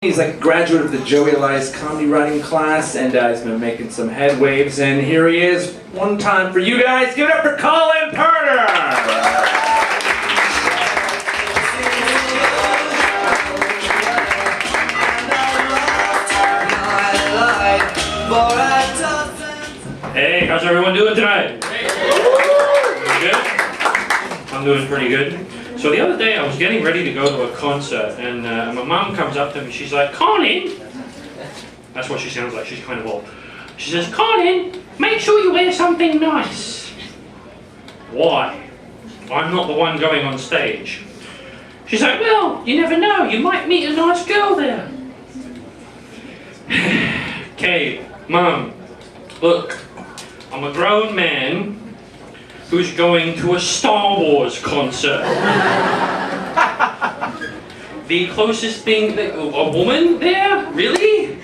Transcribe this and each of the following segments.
He's like a graduate of the Joey Elias comedy writing class, and he's been making some head waves. And here he is, one time for you guys. Give it up for Carlin Potter! Hey, how's everyone doing tonight? Good? I'm doing pretty good. So the other day I was getting ready to go to a concert, and my mom comes up to me, she's like, "Colin," that's what she sounds like, she's kind of old. She says, "Colin, make sure you wear something nice." Why? I'm not the one going on stage. She's like, "Well, you never know, you might meet a nice girl there." Okay, Mom, look, I'm a grown man who's going to a Star Wars concert. The closest thing, a woman there? Really?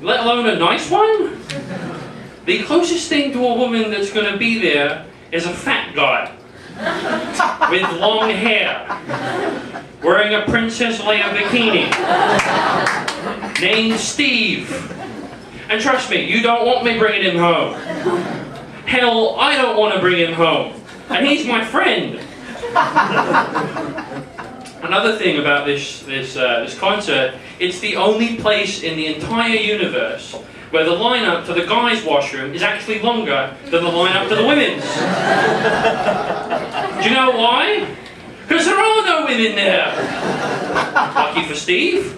Let alone a nice one? The closest thing to a woman that's going to be there is a fat guy with long hair, wearing a Princess Leia bikini, named Steve. And trust me, you don't want me bringing him home. Hell, I don't want to bring him home. And he's my friend. Another thing about this concert, it's the only place in the entire universe where the lineup to the guys' washroom is actually longer than the lineup to the women's. Do you know why? Because there are no women there. Lucky for Steve.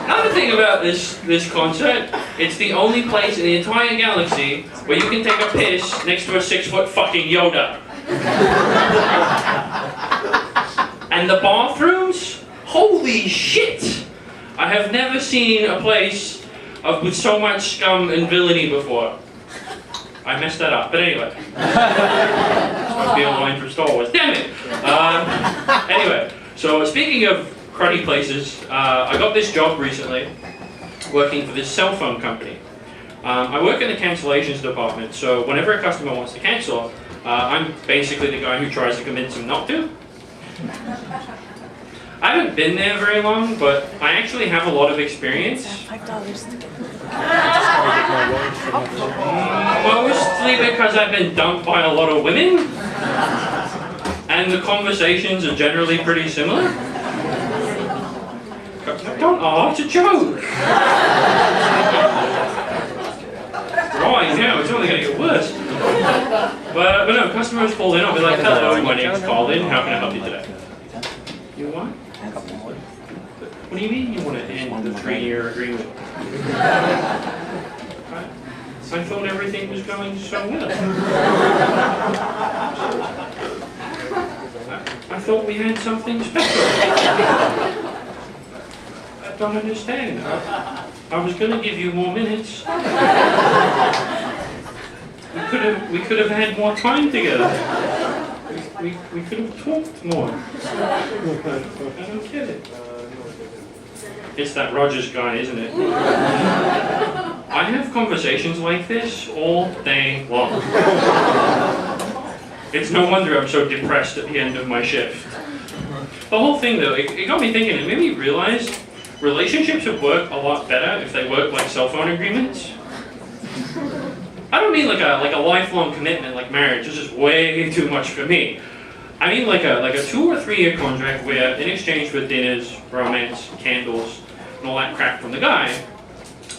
Another thing about this concert, it's the only place in the entire galaxy where you can take a piss next to a 6-foot fucking Yoda. And the bathrooms? Holy shit! I have never seen a place with so much scum and villainy before. I messed that up, but anyway. This must be a line for Star Wars. Damn it! Anyway, so speaking of cruddy places, I got this job recently working for this cell phone company. I work in the cancellations department, so whenever a customer wants to cancel, I'm basically the guy who tries to convince them not to. I haven't been there very long, but I actually have a lot of experience. Mostly because I've been dumped by a lot of women, and the conversations are generally pretty similar. Don't, oh, it's a joke! Right, now it's only going to get worse. But no, customers call in, I'll be like, "Hello, my name's Carlin, how can I help you today?" You what? What do you mean you want to end the 3-year agreement? I thought everything was going so well. I thought we had something special. I don't understand. I was going to give you more minutes. We could have had more time together. We could have talked more. I don't get it. It's that Rogers guy, isn't it? I have conversations like this all day long. It's no wonder I'm so depressed at the end of my shift. The whole thing though, it got me thinking, it made me realize relationships would work a lot better if they worked like cell phone agreements. I don't mean like a lifelong commitment like marriage. This is way too much for me. I mean like a 2 or 3 year contract where in exchange for dinners, romance, candles, and all that crap from the guy,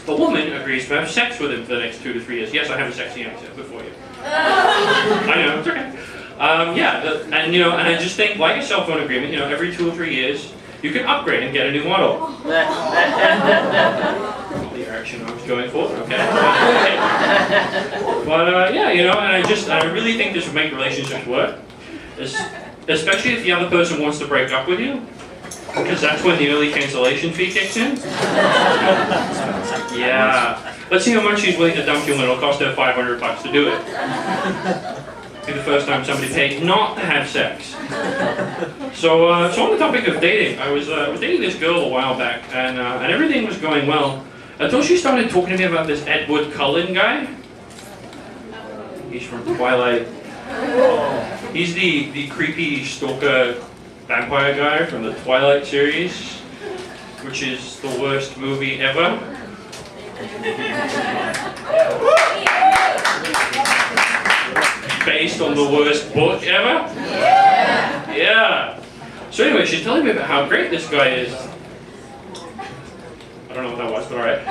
the woman agrees to have sex with him for the next 2 to 3 years. Yes, I have a sexy accent before you. I know, it's okay. And I just think like a cell phone agreement, every 2 or 3 years, you can upgrade and get a new model. The direction I was going for, okay. But and I really think this would make relationships work. Especially if the other person wants to break up with you. Because that's when the early cancellation fee kicks in. Yeah. Let's see how much she's willing to dump you when it'll cost her $500 to do it. Be the first time somebody paid not to have sex. So on the topic of dating, I was dating this girl a while back, and everything was going well until she started talking to me about this Edward Cullen guy. He's from Twilight. He's the creepy stalker vampire guy from the Twilight series, which is the worst movie ever. Based on the worst book ever? Yeah. So anyway, she's telling me about how great this guy is. I don't know what that was, but alright.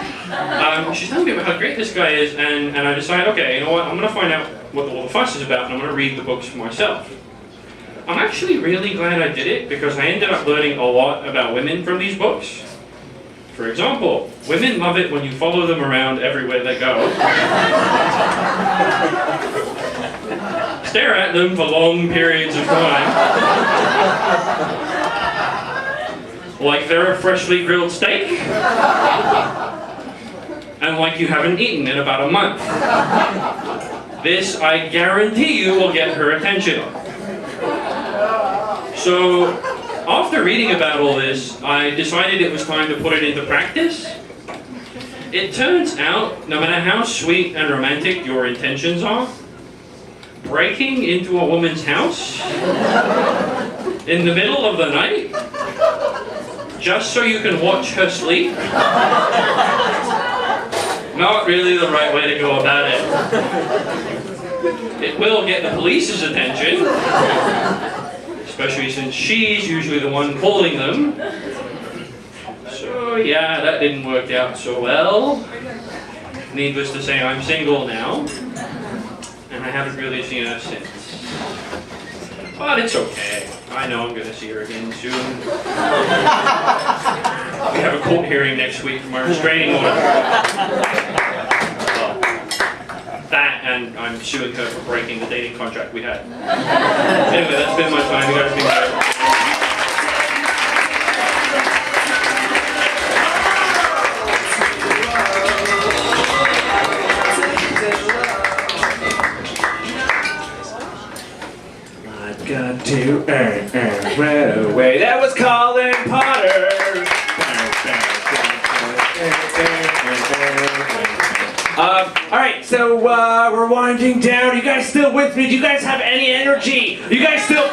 She's telling me about how great this guy is, and I decide, okay, you know what, I'm going to find out what all the fuss is about, and I'm going to read the books for myself. I'm actually really glad I did it, because I ended up learning a lot about women from these books. For example, women love it when you follow them around everywhere they go. Stare at them for long periods of time. Like they're a freshly grilled steak. And like you haven't eaten in about a month. This, I guarantee you, will get her attention. So, after reading about all this, I decided it was time to put it into practice. It turns out, no matter how sweet and romantic your intentions are, breaking into a woman's house in the middle of the night, just so you can watch her sleep, not really the right way to go about it. It will get the police's attention, especially since she's usually the one calling them. So yeah, that didn't work out so well. Needless to say, I'm single now, and I haven't really seen her since. But it's okay. I know I'm going to see her again soon. We have a court hearing next week for my restraining order. Well, that, and I'm suing her for breaking the dating contract we had. Anyway, that's been my time. You guys have been great. Got to earn right away. That was Carlin Potter. All right, so we're winding down. You guys still with me? Do you guys have any energy? You guys still?